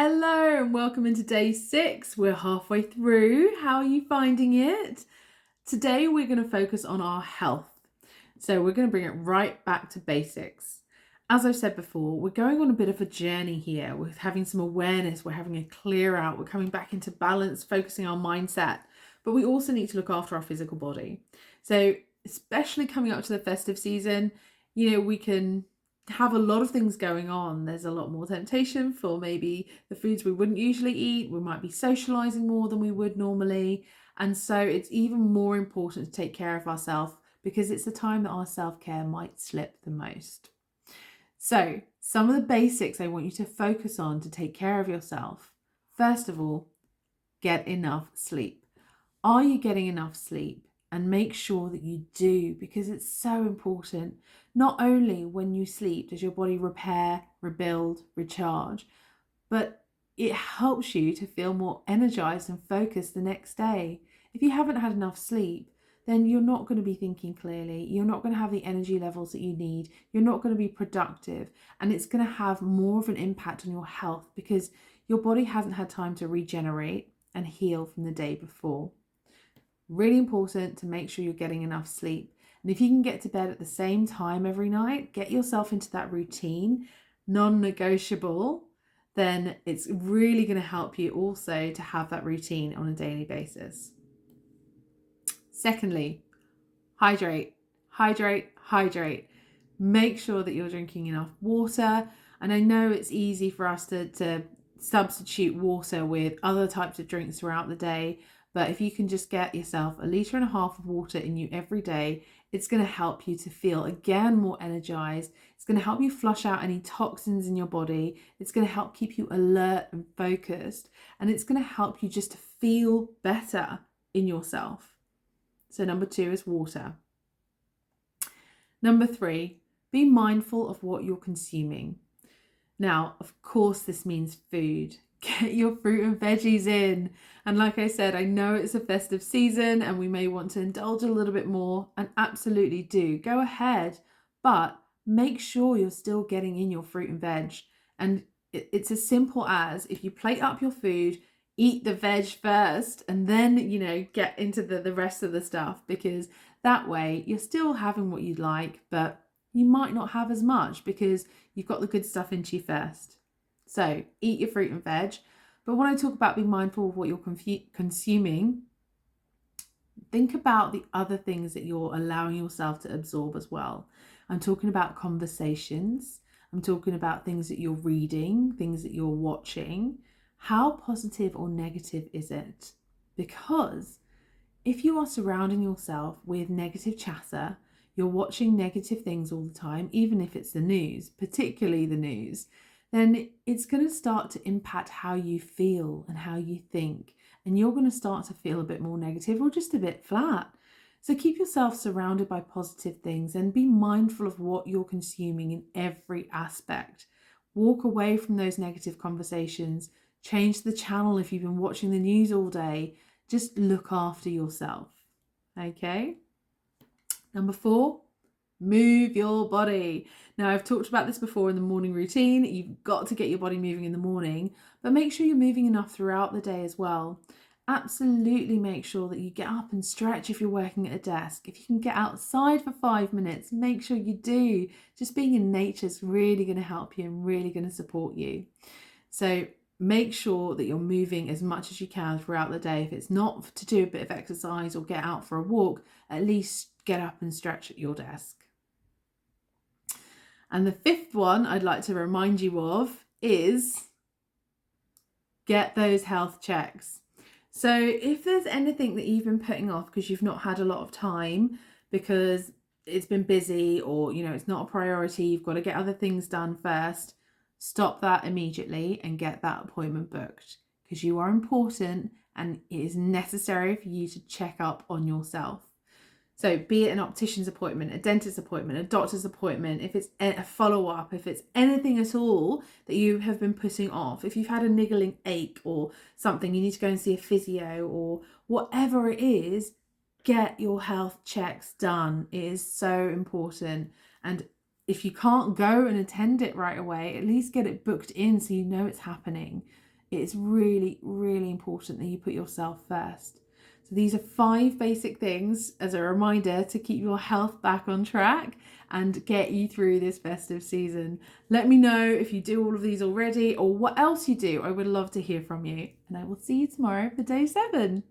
Hello and welcome into day 6. We're halfway through. How are you finding it? Today we're going to focus on our health. So we're going to bring it right back to basics. As I've said before, we're going on a bit of a journey here. We're having some awareness, we're having a clear out, we're coming back into balance, focusing our mindset. But we also need to look after our physical body. So especially coming up to the festive season, we can have a lot of things going on. There's a lot more temptation for maybe the foods we wouldn't usually eat. We might be socializing more than we would normally. And so it's even more important to take care of ourselves because it's the time that our self-care might slip the most. So some of the basics I want you to focus on to take care of yourself. First of all, get enough sleep. Are you getting enough sleep? And make sure that you do, because it's so important. Not only when you sleep does your body repair, rebuild, recharge, but it helps you to feel more energized and focused the next day. If you haven't had enough sleep, then you're not going to be thinking clearly. You're not going to have the energy levels that you need. You're not going to be productive, and it's going to have more of an impact on your health because your body hasn't had time to regenerate and heal from the day before. Really important to make sure you're getting enough sleep. And if you can get to bed at the same time every night, get yourself into that routine, non-negotiable, then it's really going to help you also to have that routine on a daily basis. Secondly, hydrate. Make sure that you're drinking enough water. And I know it's easy for us to substitute water with other types of drinks throughout the day. But if you can just get yourself 1.5 liters of water in you every day, it's going to help you to feel again more energized. It's going to help you flush out any toxins in your body. It's going to help keep you alert and focused. And it's going to help you just to feel better in yourself. So number 2 is water. Number 3, be mindful of what you're consuming. Now, of course, this means food. Get your fruit and veggies in. And like I said, I know it's a festive season and we may want to indulge a little bit more, and absolutely do. Go ahead, but make sure you're still getting in your fruit and veg. And it's as simple as, if you plate up your food, eat the veg first and then, get into the rest of the stuff, because that way you're still having what you'd like, but you might not have as much because you've got the good stuff into you first. So eat your fruit and veg. But when I talk about being mindful of what you're consuming, think about the other things that you're allowing yourself to absorb as well. I'm talking about conversations. I'm talking about things that you're reading, things that you're watching. How positive or negative is it? Because if you are surrounding yourself with negative chatter, you're watching negative things all the time, even if it's the news, particularly the news, then it's going to start to impact how you feel and how you think. And you're going to start to feel a bit more negative or just a bit flat. So keep yourself surrounded by positive things and be mindful of what you're consuming in every aspect. Walk away from those negative conversations. Change the channel if you've been watching the news all day. Just look after yourself. Okay? Number 4, move your body. Now, I've talked about this before in the morning routine. You've got to get your body moving in the morning, but make sure you're moving enough throughout the day as well. Absolutely make sure that you get up and stretch if you're working at a desk. If you can get outside for 5 minutes, make sure you do. Just being in nature is really going to help you and really going to support you. So make sure that you're moving as much as you can throughout the day. If it's not to do a bit of exercise or get out for a walk, at least get up and stretch at your desk. And the 5th one I'd like to remind you of is get those health checks. So if there's anything that you've been putting off because you've not had a lot of time, because it's been busy, or it's not a priority, you've got to get other things done first, stop that immediately and get that appointment booked, because you are important and it is necessary for you to check up on yourself. So be it an optician's appointment, a dentist's appointment, a doctor's appointment, if it's a follow-up, if it's anything at all that you have been putting off, if you've had a niggling ache or something, you need to go and see a physio or whatever it is, get your health checks done. It is so important. And if you can't go and attend it right away, at least get it booked in so you know it's happening. it is really, really important that you put yourself first. So these are 5 basic things as a reminder to keep your health back on track and get you through this festive season. Let me know if you do all of these already or what else you do. I would love to hear from you. And I will see you tomorrow for day 7.